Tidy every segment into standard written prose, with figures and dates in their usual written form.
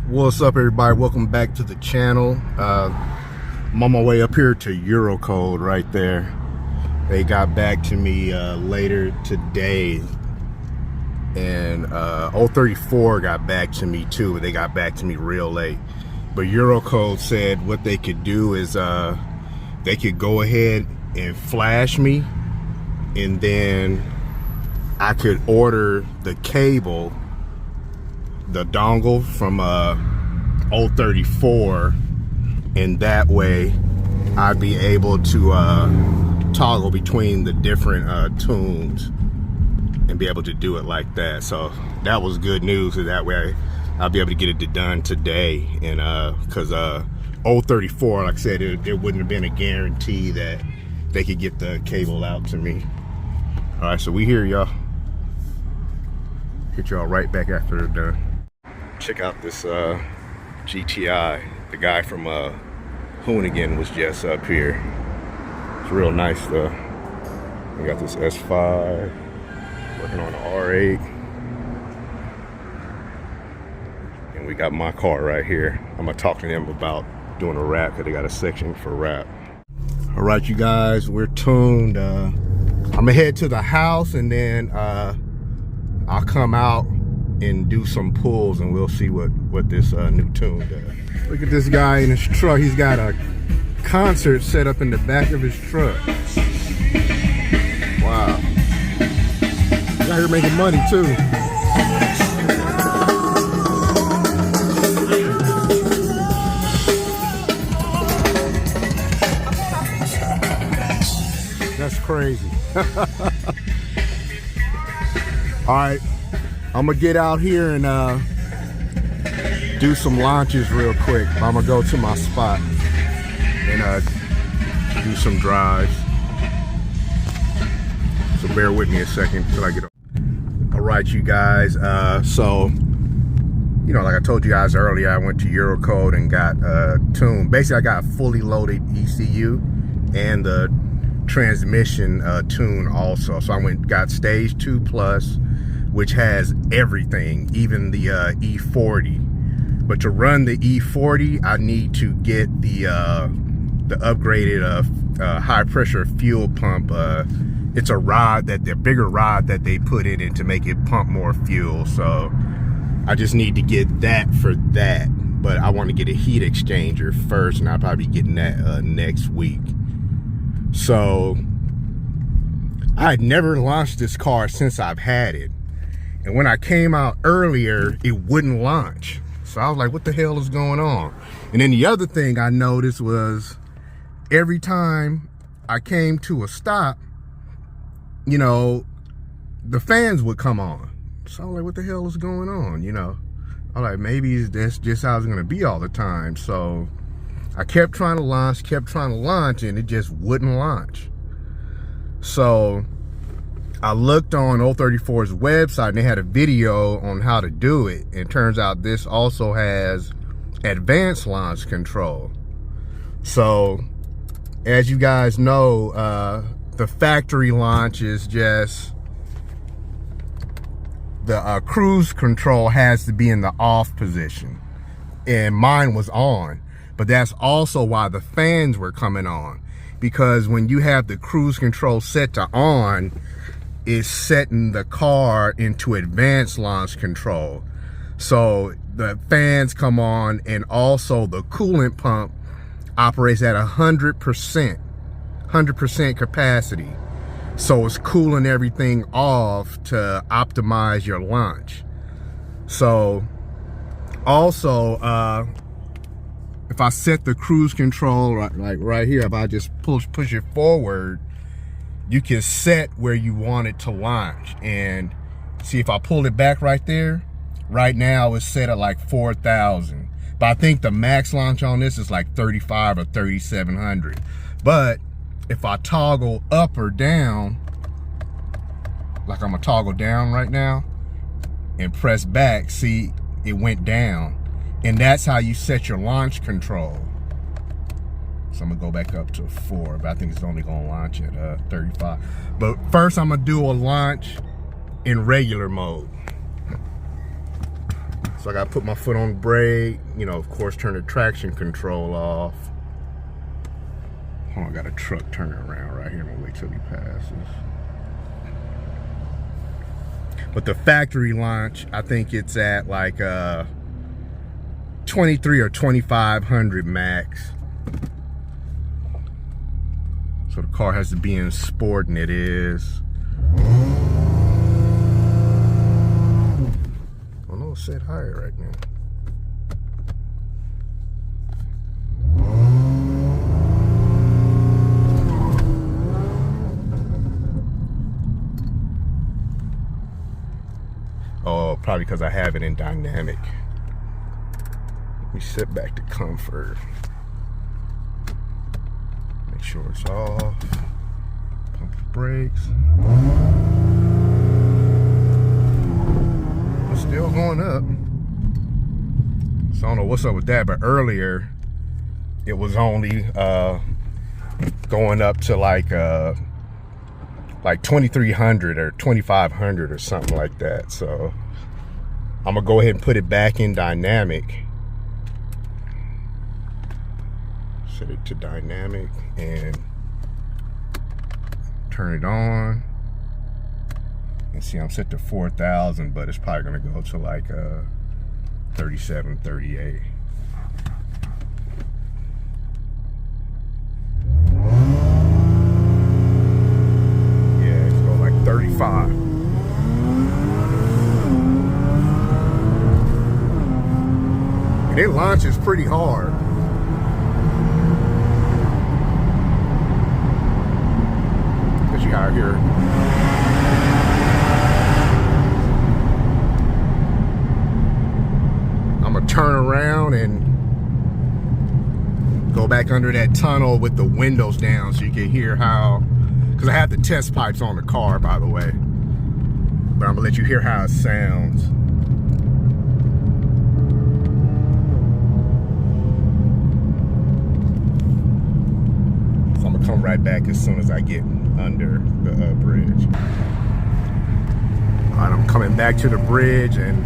What's up, everybody? Welcome back to the channel. I'm on my way up here to Eurocode right there. They got back to me later today, and 034 got back to me too, but they got back to me real late. But Eurocode said what they could do is they could go ahead and flash me, and then I could order the cable, the dongle from 034, and that way I'd be able to toggle between the different tunes and be able to do it like that. So that was good news, so that way I'll be able to get it done today. And because 034, like I said, it wouldn't have been a guarantee that they could get the cable out to me. All right, so we here, y'all. Hit y'all right back after they're done. Check out this GTI. The guy from Hoonigan was just up here. It's real nice though. We got this S5, working on the R8. And we got my car right here. I'm gonna talk to them about doing a wrap, because they got a section for wrap. All right, you guys, we're tuned. I'm gonna head to the house, and then I'll come out and do some pulls, and we'll see what this new tune does. Look at this guy in his truck. He's got a concert set up in the back of his truck. Wow. He's out here making money too. That's crazy. All right, I'm gonna get out here and do some launches real quick. I'm gonna go to my spot and do some drives. So bear with me a second till I get up. All right, you guys. So, you know, like I told you guys earlier, I went to Eurocode and got tuned. Basically, I got a fully loaded ECU and the transmission tune also. So I got Stage2+, which has everything, even the E40. But to run the E40, I need to get the upgraded high pressure fuel pump. It's a rod, the bigger rod that they put in it to make it pump more fuel. So I just need to get that for that. But I want to get a heat exchanger first, and I'll probably be getting that next week. So I had never launched this car since I've had it. And when I came out earlier, it wouldn't launch. So I was like, what the hell is going on? And then the other thing I noticed was every time I came to a stop, you know, the fans would come on. So I was like, what the hell is going on? You know, I was like, maybe that's just how it's gonna be all the time. So I kept trying to launch, and it just wouldn't launch. So I looked on 034's website, and they had a video on how to do it. And it turns out this also has advanced launch control. So as you guys know, the factory launch is just the cruise control has to be in the off position, and mine was on. But that's also why the fans were coming on, because when you have the cruise control set to on, it's setting the car into advanced launch control. So the fans come on, and also the coolant pump operates at 100% capacity. So it's cooling everything off to optimize your launch. So also, if I set the cruise control like right here, if I just push it forward, you can set where you want it to launch. And see, if I pull it back right there, right now it's set at like 4,000. But I think the max launch on this is like 3,500 or 3,700. But if I toggle up or down, like I'm gonna toggle down right now and press back, see, it went down. And that's how you set your launch control. So I'm gonna go back up to 4, but I think it's only gonna launch at 35. But first I'm gonna do a launch in regular mode. So I gotta put my foot on the brake, you know, of course turn the traction control off. Oh, I got a truck turning around right here. I'm gonna wait till he passes. But the factory launch, I think it's at like 23 or 2500 max. So the car has to be in sport, and it is. Oh no, it's set higher right now. Oh, probably because I have it in dynamic. Let me sit back to comfort. Make sure it's off. Pump the brakes. It's still going up. So I don't know what's up with that, but earlier it was only going up to like 2300 or 2500 or something like that. So I'm gonna go ahead and put it back in dynamic. Set it to dynamic and turn it on. And see, I'm set to 4,000, but it's probably gonna go to like 37, 38. Yeah, it's going like 35. And it launches pretty hard. As you out here. I'm gonna turn around and go back under that tunnel with the windows down so you can hear how, because I have the test pipes on the car, by the way, but I'm gonna let you hear how it sounds. So I'm gonna come right back as soon as I get under the bridge. All right, I'm coming back to the bridge and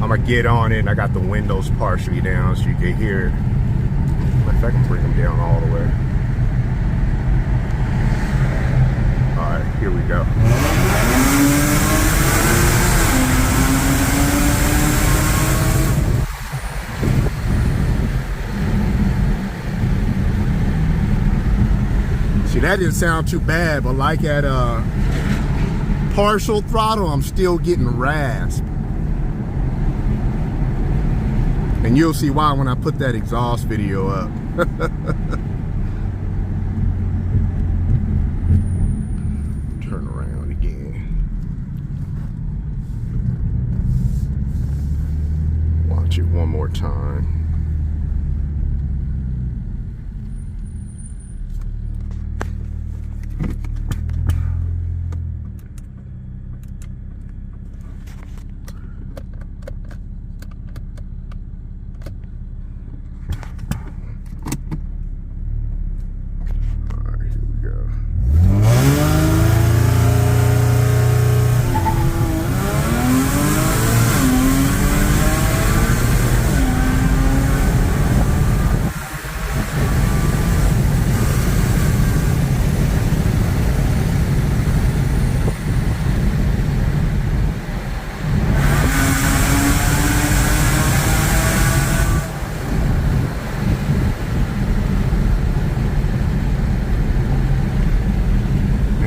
I'm gonna get on it. I got the windows partially down so you can hear it. If I can bring them down all the way. All right, here we go. See, that didn't sound too bad, but like at partial throttle, I'm still getting rasp. And you'll see why when I put that exhaust video up. Turn around again. Watch it one more time.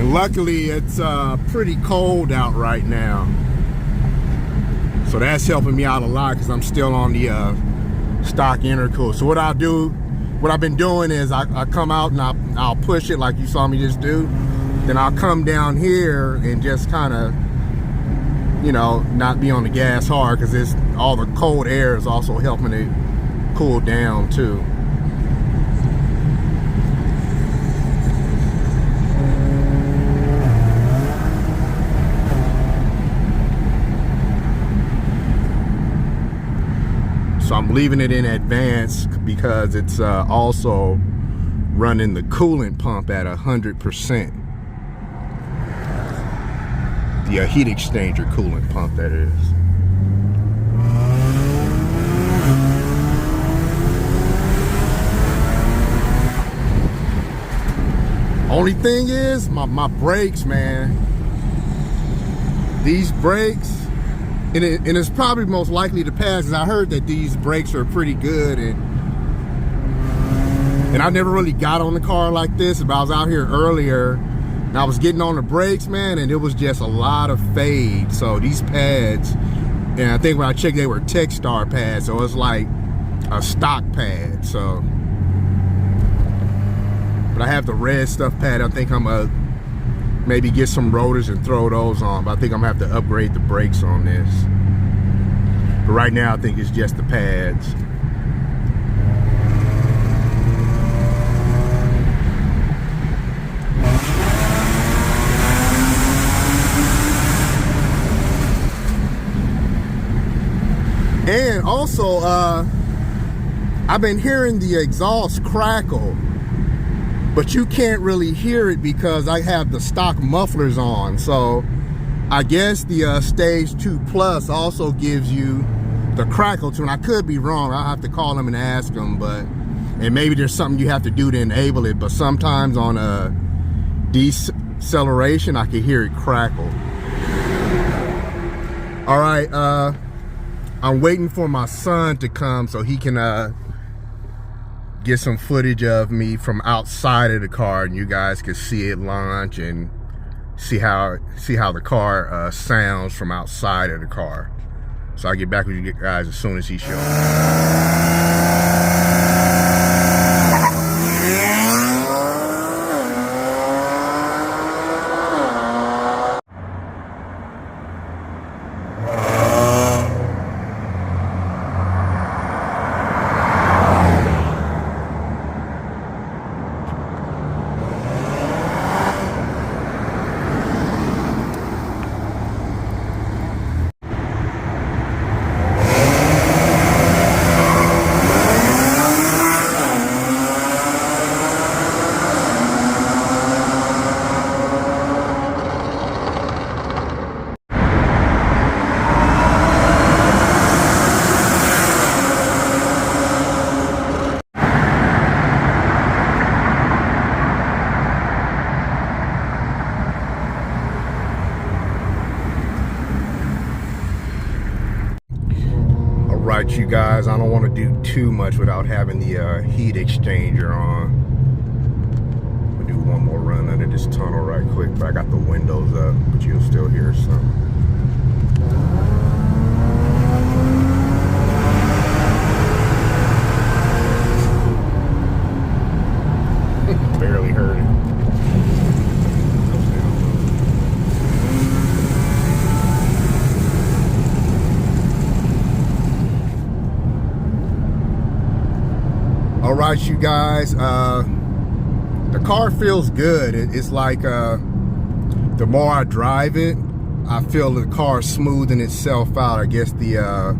Luckily, it's pretty cold out right now. So that's helping me out a lot because I'm still on the stock intercooler. So what I've been doing is I come out and I'll push it like you saw me just do. Then I'll come down here and just kind of, you know, not be on the gas hard because all the cold air is also helping it cool down too. So I'm leaving it in advance because it's also running the coolant pump at 100%. The heat exchanger coolant pump, that is. Only thing is my brakes, man. These brakes, and it's probably most likely to pass, because I heard that these brakes are pretty good, and I never really got on the car like this, but I was out here earlier and I was getting on the brakes, man, and it was just a lot of fade. So these pads, and I think when I checked, they were Techstar pads, so it's like a stock pad. So, but I have the red stuff pad. I think I'm gonna maybe get some rotors and throw those on, but I think I'm gonna have to upgrade the brakes on this. But right now I think it's just the pads. And also, I've been hearing the exhaust crackle, but you can't really hear it because I have the stock mufflers on. So I guess the Stage 2 Plus also gives you the crackle tune. I could be wrong. I'll have to call them and ask them, and maybe there's something you have to do to enable it, but sometimes on a deceleration, I can hear it crackle. All right, I'm waiting for my son to come so he can get some footage of me from outside of the car, and you guys can see it launch and see how the car sounds from outside of the car. So I'll get back with you guys as soon as he shows up. Right, you guys, I don't want to do too much without having the heat exchanger on. We'll do one more run under this tunnel right quick, but I got the windows up, but you'll still hear some. Barely heard it. All right, you guys, the car feels good. It's like the more I drive it, I feel the car smoothing itself out. I guess the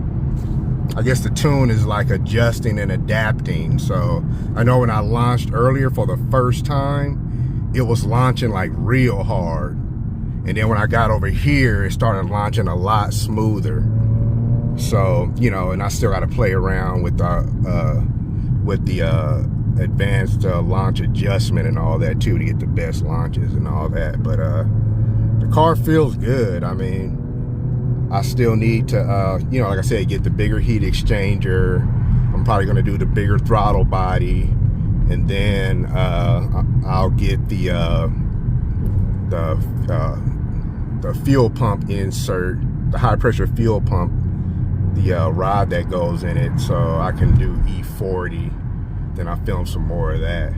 tune is like adjusting and adapting. So I know when I launched earlier for the first time, it was launching like real hard, and then when I got over here, it started launching a lot smoother. So, you know, and I still got to play around with the advanced launch adjustment and all that too, to get the best launches and all that. But the car feels good. I mean, I still need to you know, like I said, get the bigger heat exchanger. I'm probably going to do the bigger throttle body, and then I'll get the fuel pump insert, the high pressure fuel pump, the rod that goes in it, so I can do E40. Then I film some more of that.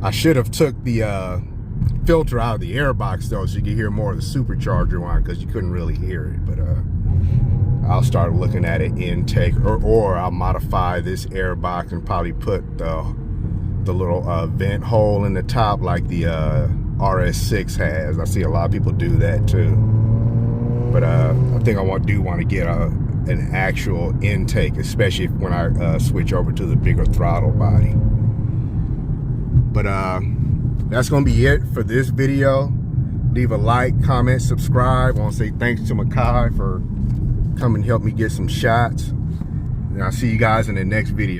I should have took the filter out of the airbox though, so you could hear more of the supercharger one, because you couldn't really hear it. But I'll start looking at it intake, or I'll modify this airbox and probably put the little vent hole in the top like the RS6 has. I see a lot of people do that too. But I think I want to get an actual intake, especially when I switch over to the bigger throttle body. But that's gonna be it for this video. Leave a like, comment, subscribe. I want to say thanks to Makai for coming and help me get some shots, and I'll see you guys in the next video.